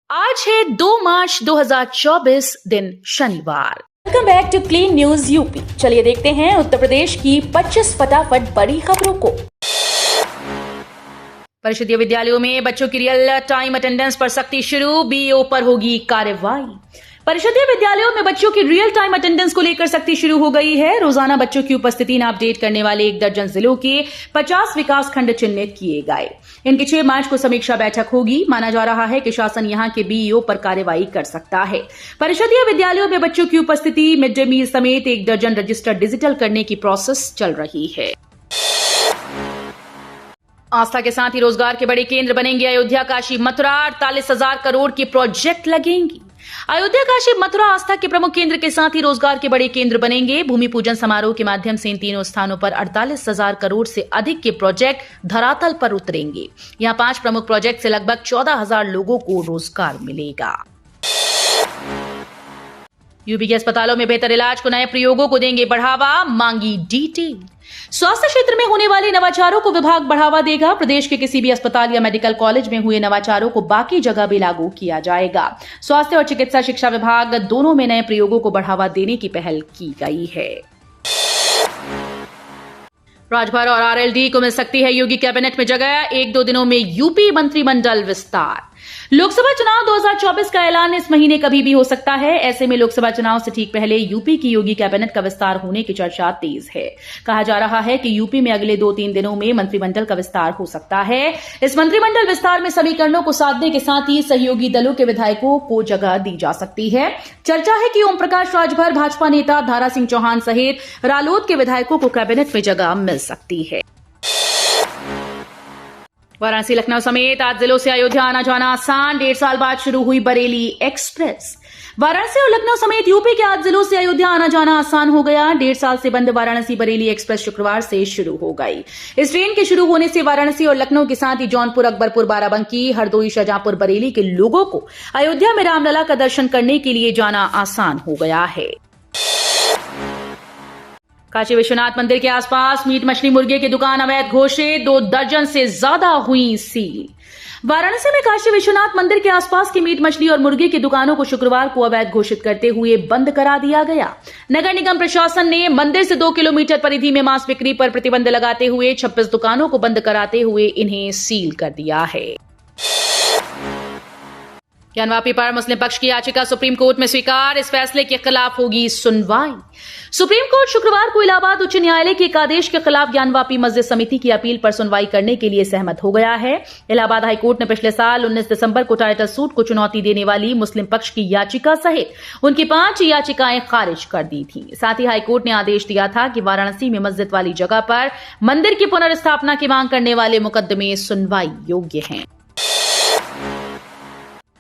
आज है 2 मार्च 2024 दिन शनिवार। Welcome back to clean news UP. चलिए देखते हैं उत्तर प्रदेश की 25 फटाफट बड़ी खबरों को। परिषदीय विद्यालयों में बच्चों की रियल टाइम अटेंडेंस पर सख्ती शुरू, बीईओ पर होगी कार्रवाई। परिषदीय विद्यालयों में बच्चों की रियल टाइम अटेंडेंस को लेकर सख्ती शुरू हो गई है। रोजाना बच्चों की उपस्थिति न अपडेट करने वाले 1 दर्जन जिलों के 50 विकास खंड चिन्हित किए गए। इनकी 6 मार्च को समीक्षा बैठक होगी। माना जा रहा है कि शासन यहां के बीईओ पर कार्रवाई कर सकता है। परिषदीय विद्यालयों में बच्चों की उपस्थिति, मिड डे मील समेत 1 दर्जन रजिस्टर डिजिटल करने की प्रोसेस चल रही है। आस्था के साथ ही रोजगार के बड़े केंद्र बनेंगे अयोध्या, काशी, मथुरा। 48,000 करोड़ के प्रोजेक्ट लगेंगी। अयोध्या, काशी, मथुरा आस्था के प्रमुख केंद्र के साथ ही रोजगार के बड़े केंद्र बनेंगे। भूमि पूजन समारोह के माध्यम से इन तीनों स्थानों पर 48,000 करोड़ से अधिक के प्रोजेक्ट धरातल पर उतरेंगे। यहां 5 प्रमुख प्रोजेक्ट से लगभग 14,000 लोगों को रोजगार मिलेगा। यूपी के अस्पतालों में बेहतर इलाज को नए प्रयोगों को देंगे बढ़ावा, मांगी डिटेल। स्वास्थ्य क्षेत्र में होने वाले नवाचारों को विभाग बढ़ावा देगा। प्रदेश के किसी भी अस्पताल या मेडिकल कॉलेज में हुए नवाचारों को बाकी जगह भी लागू किया जाएगा। स्वास्थ्य और चिकित्सा शिक्षा विभाग दोनों में नए प्रयोगों को बढ़ावा देने की पहल की गई है। राजभर और आरएलडी को मिल सकती है योगी कैबिनेट में जगह। 1-2 दिनों में यूपी मंत्रिमंडल विस्तार। लोकसभा चुनाव 2024 का ऐलान इस महीने कभी भी हो सकता है। ऐसे में लोकसभा चुनाव से ठीक पहले यूपी की योगी कैबिनेट का विस्तार होने की चर्चा तेज है। कहा जा रहा है कि यूपी में अगले 2-3 दिनों में मंत्रिमंडल का विस्तार हो सकता है। इस मंत्रिमंडल विस्तार में समीकरणों को साधने के साथ ही सहयोगी दलों के विधायकों को जगह दी जा सकती है। चर्चा है कि ओम प्रकाश राजभर, भाजपा नेता दारा सिंह चौहान सहित रालोद के विधायकों को कैबिनेट में जगह मिल सकती है। वाराणसी, लखनऊ समेत 8 जिलों से अयोध्या आना जाना आसान। 1.5 साल बाद शुरू हुई बरेली एक्सप्रेस। वाराणसी और लखनऊ समेत यूपी के 8 जिलों से अयोध्या आना जाना आसान हो गया। 1.5 साल से बंद वाराणसी बरेली एक्सप्रेस शुक्रवार से शुरू हो गई। इस ट्रेन के शुरू होने से वाराणसी और लखनऊ के साथ ही जौनपुर, अकबरपुर, बाराबंकी, हरदोई, शाहजहांपुर, बरेली के लोगों को अयोध्या में रामलला का दर्शन करने के लिए जाना आसान हो गया है। काशी विश्वनाथ मंदिर के आसपास मीट, मछली, मुर्गे की दुकान अवैध घोषित। 2 दर्जन से ज्यादा हुई सील। वाराणसी में काशी विश्वनाथ मंदिर के आसपास की मीट, मछली और मुर्गे की दुकानों को शुक्रवार को अवैध घोषित करते हुए बंद करा दिया गया। नगर निगम प्रशासन ने मंदिर से 2 किलोमीटर परिधि में मांस बिक्री पर प्रतिबंध लगाते हुए 26 दुकानों को बंद कराते हुए इन्हें सील कर दिया है। ज्ञानवापी पर मुस्लिम पक्ष की याचिका सुप्रीम कोर्ट में स्वीकार। इस फैसले के खिलाफ होगी सुनवाई। सुप्रीम कोर्ट शुक्रवार को इलाहाबाद उच्च न्यायालय के एक आदेश के खिलाफ ज्ञानवापी मस्जिद समिति की अपील पर सुनवाई करने के लिए सहमत हो गया है। इलाहाबाद हाईकोर्ट ने पिछले साल 19 दिसंबर को टाइटल सूट को चुनौती देने वाली मुस्लिम पक्ष की याचिका सहित उनकी 5 याचिकाएं खारिज कर दी थी। साथ ही हाईकोर्ट ने आदेश दिया था कि वाराणसी में मस्जिद वाली जगह पर मंदिर की पुनर्स्थापना की मांग करने वाले मुकदमे सुनवाई योग्य हैं।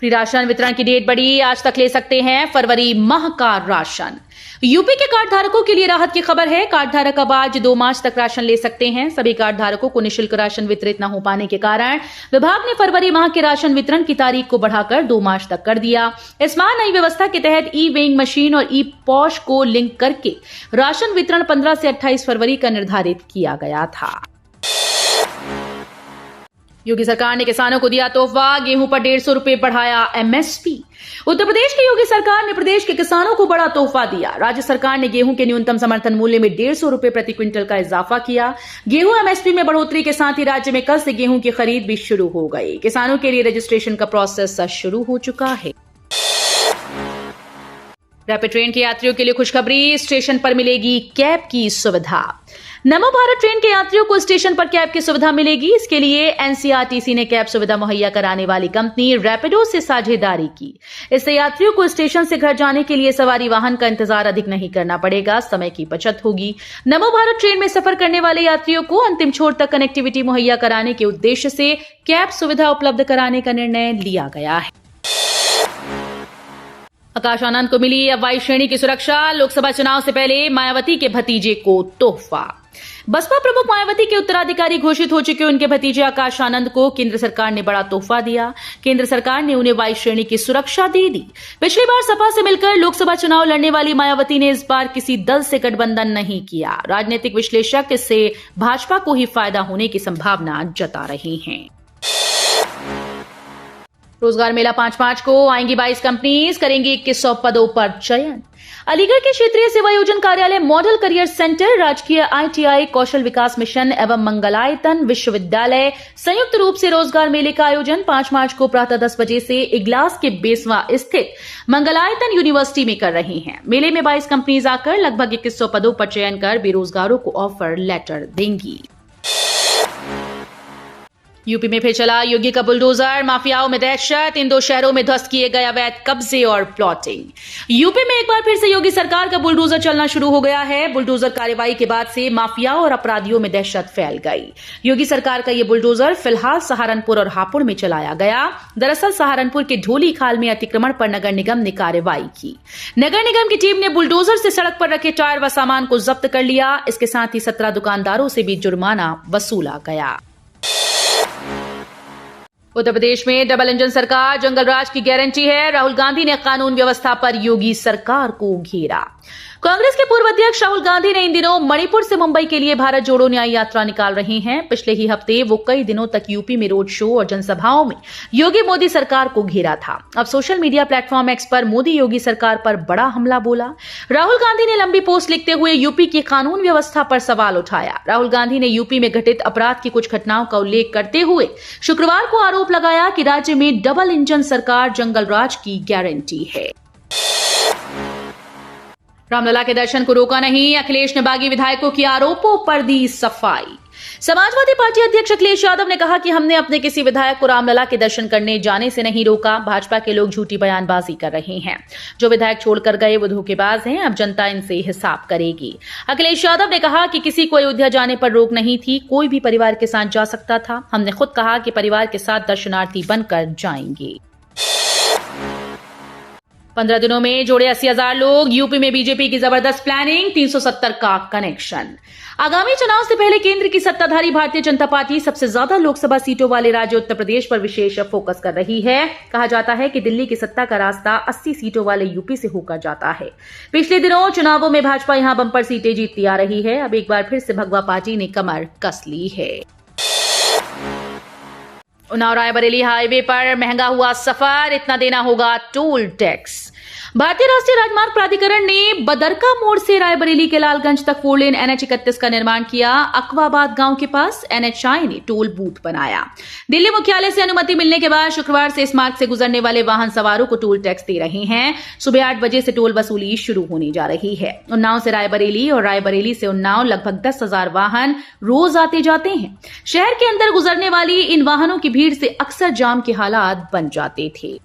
फ्री राशन वितरण की डेट बढ़ी, आज तक ले सकते हैं फरवरी माह का राशन। यूपी के कार्ड धारकों के लिए राहत की खबर है। कार्ड धारक अब आज 2 मार्च तक राशन ले सकते हैं। सभी कार्ड धारकों को निःशुल्क राशन वितरित न हो पाने के कारण विभाग ने फरवरी माह के राशन वितरण की तारीख को बढ़ाकर 2 मार्च तक कर दिया। इस माह नई व्यवस्था के तहत ई वेइंग मशीन और ई पॉश को लिंक करके राशन वितरण 15 से 28 फरवरी का निर्धारित किया गया था। योगी सरकार ने किसानों को दिया तोहफा, गेहूं पर 150 रुपए बढ़ाया एमएसपी। उत्तर प्रदेश की योगी सरकार ने प्रदेश के किसानों को बड़ा तोहफा दिया। राज्य सरकार ने गेहूं के न्यूनतम समर्थन मूल्य में 150 रुपए प्रति क्विंटल का इजाफा किया। गेहूं एमएसपी में बढ़ोतरी के साथ ही राज्य में कल से गेहूं की खरीद भी शुरू हो गई। किसानों के लिए रजिस्ट्रेशन का प्रोसेस शुरू हो चुका है। रैपिड ट्रेन के यात्रियों के लिए खुशखबरी, स्टेशन पर मिलेगी कैब की सुविधा। नमो भारत ट्रेन के यात्रियों को स्टेशन पर कैब की सुविधा मिलेगी। इसके लिए एनसीआरटीसी ने कैब सुविधा मुहैया कराने वाली कंपनी रैपिडो से साझेदारी की। इससे यात्रियों को स्टेशन से घर जाने के लिए सवारी वाहन का इंतजार अधिक नहीं करना पड़ेगा, समय की बचत होगी। नमो भारत ट्रेन में सफर करने वाले यात्रियों को अंतिम छोर तक कनेक्टिविटी मुहैया कराने के उद्देश्य से कैब सुविधा उपलब्ध कराने का निर्णय लिया गया है। आकाश आनंद को मिली अब वायु श्रेणी की सुरक्षा। लोकसभा चुनाव से पहले मायावती के भतीजे को तोहफा। बसपा प्रमुख मायावती के उत्तराधिकारी घोषित हो चुके उनके भतीजे आकाश आनंद को केंद्र सरकार ने बड़ा तोहफा दिया। केंद्र सरकार ने उन्हें वायु श्रेणी की सुरक्षा दे दी। पिछली बार सपा से मिलकर लोकसभा चुनाव लड़ने वाली मायावती ने इस बार किसी दल से गठबंधन नहीं किया। राजनीतिक विश्लेषक इससे भाजपा को ही फायदा होने की संभावना जता रहे हैं। रोजगार मेला 5 मार्च को आएंगी 22 कंपनीज, करेंगी 2100 पदों पर चयन। अलीगढ़ के क्षेत्रीय सेवायोजन कार्यालय, मॉडल करियर सेंटर, राजकीय ITI, कौशल विकास मिशन एवं मंगलायतन विश्वविद्यालय संयुक्त रूप से रोजगार मेले का आयोजन 5 मार्च को प्रातः 10 बजे से इगलास के बेसवा स्थित मंगलायतन यूनिवर्सिटी में कर रही हैं। मेले में 22 कंपनीज आकर लगभग 2100 पदों पर चयन कर बेरोजगारों को ऑफर लेटर देंगी। यूपी में फिर चला योगी का बुलडोजर, माफियाओं में दहशत, इन 2 शहरों में ध्वस्त किए गए अवैध कब्जे और प्लॉटिंग। यूपी में एक बार फिर से योगी सरकार का बुलडोजर चलना शुरू हो गया है। बुलडोजर कार्रवाई के बाद से माफियाओं और अपराधियों में दहशत फैल गई। योगी सरकार का यह बुलडोजर फिलहाल सहारनपुर और हापुड़ में चलाया गया। दरअसल सहारनपुर के ढोली खाल में अतिक्रमण पर नगर निगम ने कार्रवाई की। नगर निगम की टीम ने बुलडोजर से सड़क पर रखे टायर व सामान को जब्त कर लिया। इसके साथ ही 17 दुकानदारों से भी जुर्माना वसूला गया। उत्तर प्रदेश में डबल इंजन सरकार, जंगल राज की गारंटी है। राहुल गांधी ने कानून व्यवस्था पर योगी सरकार को घेरा। कांग्रेस के पूर्व अध्यक्ष राहुल गांधी ने इन दिनों मणिपुर से मुंबई के लिए भारत जोड़ो न्याय यात्रा निकाल रहे हैं। पिछले ही हफ्ते वो कई दिनों तक यूपी में रोड शो और जनसभाओं में योगी मोदी सरकार को घेरा था। अब सोशल मीडिया प्लेटफॉर्म एक्स पर मोदी योगी सरकार पर बड़ा हमला बोला। राहुल गांधी ने लंबी पोस्ट लिखते हुए यूपी की कानून व्यवस्था पर सवाल उठाया। राहुल गांधी ने यूपी में घटित अपराध की कुछ घटनाओं का उल्लेख करते हुए शुक्रवार को आरोप लगाया कि राज्य में डबल इंजन सरकार, जंगल राज की गारंटी है। रामलला के दर्शन को रोका नहीं, अखिलेश ने बागी विधायकों की आरोपों पर दी सफाई। समाजवादी पार्टी अध्यक्ष अखिलेश यादव ने कहा कि हमने अपने किसी विधायक को रामलला के दर्शन करने जाने से नहीं रोका। भाजपा के लोग झूठी बयानबाजी कर रहे हैं। जो विधायक छोड़कर गए वो धोखेबाज हैं। अब जनता इनसे हिसाब करेगी। अखिलेश यादव ने कहा कि किसी को अयोध्या जाने पर रोक नहीं थी। कोई भी परिवार के साथ जा सकता था। हमने खुद कहा कि परिवार के साथ दर्शनार्थी बनकर जाएंगे। 15 दिनों में जोड़े 80,000 लोग, यूपी में बीजेपी की जबरदस्त प्लानिंग, 370 का कनेक्शन। आगामी चुनाव से पहले केंद्र की सत्ताधारी भारतीय जनता पार्टी सबसे ज्यादा लोकसभा सीटों वाले राज्य उत्तर प्रदेश पर विशेष फोकस कर रही है। कहा जाता है कि दिल्ली की सत्ता का रास्ता 80 सीटों वाले यूपी से होकर जाता है। पिछले दिनों चुनावों में भाजपा यहां बंपर सीटें जीतती आ रही है। अब एक बार फिर से भगवा पार्टी ने कमर कस ली है। उन्नाव रायबरेली हाईवे पर महंगा हुआ सफर, इतना देना होगा टोल टैक्स। भारतीय राष्ट्रीय राजमार्ग प्राधिकरण ने बदरका मोड़ से रायबरेली के लालगंज तक 4 लेन NH 31 का निर्माण किया। अकवाबाद गांव के पास NHI ने टोल बूथ बनाया। दिल्ली मुख्यालय से अनुमति मिलने के बाद शुक्रवार से इस मार्ग से गुजरने वाले वाहन सवारों को टोल टैक्स दे रहे हैं। सुबह 8 बजे से टोल वसूली शुरू होने जा रही है। उन्नाव से रायबरेली और रायबरेली से उन्नाव लगभग 10,000 वाहन रोज आते जाते हैं। शहर के अंदर गुजरने वाली इन वाहनों की भीड़ से अक्सर जाम के हालात बन जाते थे।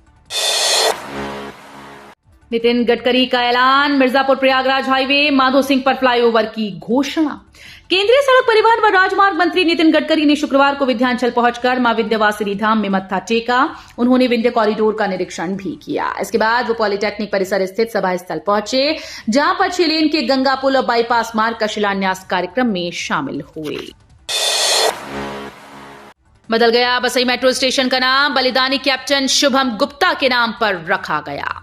नितिन गडकरी का ऐलान, मिर्जापुर प्रयागराज हाईवे, माधो सिंह पर फ्लाईओवर की घोषणा। केंद्रीय सड़क परिवहन व राजमार्ग मंत्री नितिन गडकरी ने शुक्रवार को विंध्याचल पहुंचकर मां विंध्यवासिनी धाम में मत्था टेका। उन्होंने विंध्य कॉरिडोर का निरीक्षण भी किया। इसके बाद वो पॉलिटेक्निक परिसर स्थित सभा स्थल पहुंचे, जहां पर 6 लेन के गंगा पुल और बाईपास मार्ग का शिलान्यास कार्यक्रम में शामिल हुए। बदल गया बसई मेट्रो स्टेशन का नाम, बलिदानी कैप्टन शुभम गुप्ता के नाम पर रखा गया।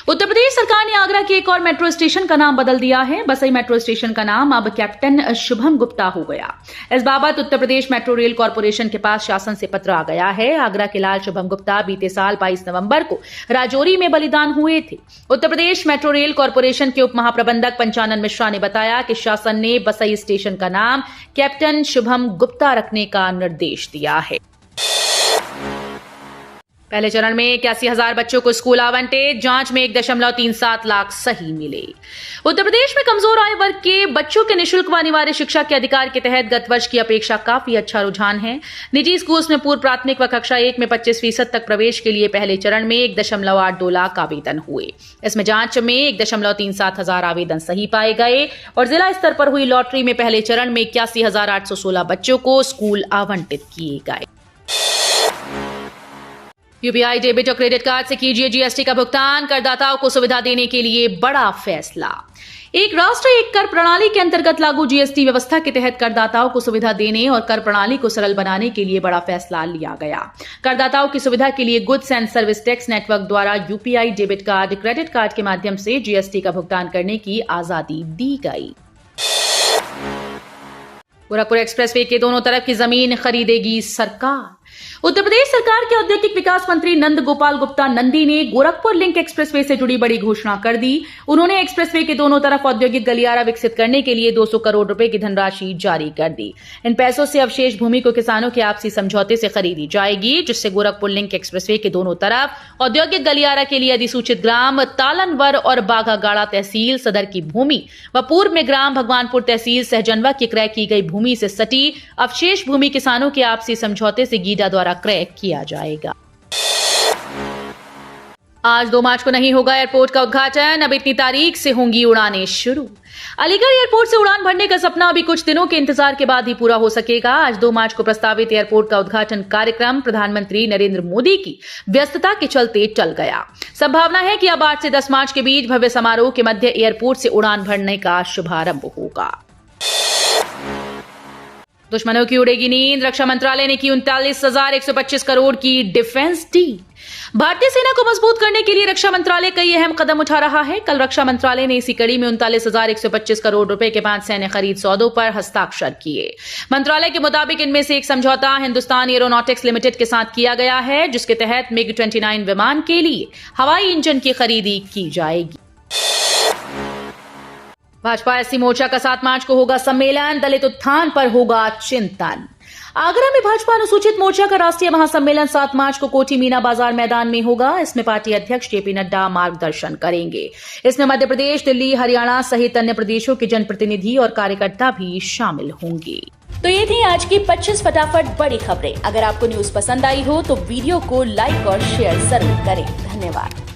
उत्तर प्रदेश सरकार ने आगरा के एक और मेट्रो स्टेशन का नाम बदल दिया है। बसई मेट्रो स्टेशन का नाम अब कैप्टन शुभम गुप्ता हो गया। इस बाबत Uttar Pradesh metro rail corporation के पास शासन से पत्र आ गया है। आगरा के लाल शुभम गुप्ता बीते साल 22 नवंबर को राजौरी में बलिदान हुए थे। Uttar Pradesh metro rail corporation के उप महाप्रबंधक पंचानन मिश्रा ने बताया कि शासन ने बसई स्टेशन का नाम कैप्टन शुभम गुप्ता रखने का निर्देश दिया है। पहले चरण में 81,000 बच्चों को स्कूल आवंटित, जांच में 1.37 लाख सही मिले। उत्तर प्रदेश में कमजोर आय वर्ग के बच्चों के निःशुल्क व अनिवार्य शिक्षा के अधिकार के तहत गत वर्ष की अपेक्षा काफी अच्छा रुझान है। निजी स्कूल्स में पूर्व प्राथमिक व कक्षा 1 में 25% तक प्रवेश के लिए पहले चरण में 1.82 लाख आवेदन हुए। इसमें जांच में 1.37 हजार आवेदन सही पाए गए और जिला स्तर पर हुई लॉटरी में पहले चरण में 81,816 बच्चों को स्कूल आवंटित किए गए। यूपीआई डेबिट और क्रेडिट कार्ड से कीजिए जीएसटी का भुगतान, करदाताओं को सुविधा देने के लिए बड़ा फैसला। एक राष्ट्र एक कर प्रणाली के अंतर्गत लागू जीएसटी व्यवस्था के तहत करदाताओं को सुविधा देने और कर प्रणाली को सरल बनाने के लिए बड़ा फैसला लिया गया। करदाताओं की सुविधा के लिए goods and service tax network द्वारा UPI debit card, credit card के माध्यम से जीएसटी का भुगतान करने की आजादी दी गई। गोरखपुर एक्सप्रेसवे के दोनों तरफ की जमीन खरीदेगी सरकार। उत्तर प्रदेश सरकार के औद्योगिक विकास मंत्री नंद गोपाल गुप्ता नंदी ने गोरखपुर लिंक एक्सप्रेसवे से जुड़ी बड़ी घोषणा कर दी। उन्होंने एक्सप्रेसवे के दोनों तरफ औद्योगिक गलियारा विकसित करने के लिए 200 करोड़ रुपए की धनराशि जारी कर दी। इन पैसों से अवशेष भूमि को किसानों के आपसी समझौते से खरीदी जाएगी, जिससे गोरखपुर लिंक एक्सप्रेसवे के दोनों तरफ औद्योगिक गलियारा के लिए अधिसूचित ग्राम तालनवर और बाघागाड़ा तहसील सदर की भूमि व पूर्व में ग्राम भगवानपुर तहसील सहजनवा की क्रय की गई भूमि से सटी अवशेष भूमि किसानों के आपसी समझौते से गीडा द्वारा क्रय किया जाएगा। आज 2 मार्च को नहीं होगा एयरपोर्ट का उद्घाटन, अब इतनी तारीख से होंगी उड़ानें शुरू। अलीगढ़ एयरपोर्ट से उड़ान भरने का सपना अभी कुछ दिनों के इंतजार के बाद ही पूरा हो सकेगा। आज 2 मार्च को प्रस्तावित एयरपोर्ट का उद्घाटन कार्यक्रम प्रधानमंत्री नरेंद्र मोदी की व्यस्तता के चलते टल गया। संभावना है कि अब 8 से 10 मार्च के बीच भव्य समारोह के मध्य एयरपोर्ट से उड़ान भरने का शुभारंभ होगा। दुश्मनों की उड़ेगी नींद, रक्षा मंत्रालय ने की 39,125 करोड़ की डिफेंस डील। भारतीय सेना को मजबूत करने के लिए रक्षा मंत्रालय कई अहम कदम उठा रहा है। कल रक्षा मंत्रालय ने इसी कड़ी में 39,125 करोड़ रुपए के 5 सैन्य खरीद सौदों पर हस्ताक्षर किए। मंत्रालय के मुताबिक इनमें से एक समझौता हिंदुस्तान एरोनॉटिक्स लिमिटेड के साथ किया गया है, जिसके तहत MiG-29 विमान के लिए हवाई इंजन की खरीदी की जाएगी। भाजपा एससी मोर्चा का 7 मार्च को होगा सम्मेलन, दलित उत्थान पर होगा चिंतन। आगरा में भाजपा अनुसूचित मोर्चा का राष्ट्रीय महासम्मेलन 7 मार्च को कोठी मीना बाजार मैदान में होगा। इसमें पार्टी अध्यक्ष जेपी नड्डा मार्गदर्शन करेंगे। इसमें मध्य प्रदेश, दिल्ली, हरियाणा सहित अन्य प्रदेशों के जनप्रतिनिधि और कार्यकर्ता भी शामिल होंगे। तो ये थी आज की 25 फटाफट बड़ी खबरें। अगर आपको न्यूज पसंद आई हो तो वीडियो को लाइक और शेयर जरूर करें। धन्यवाद।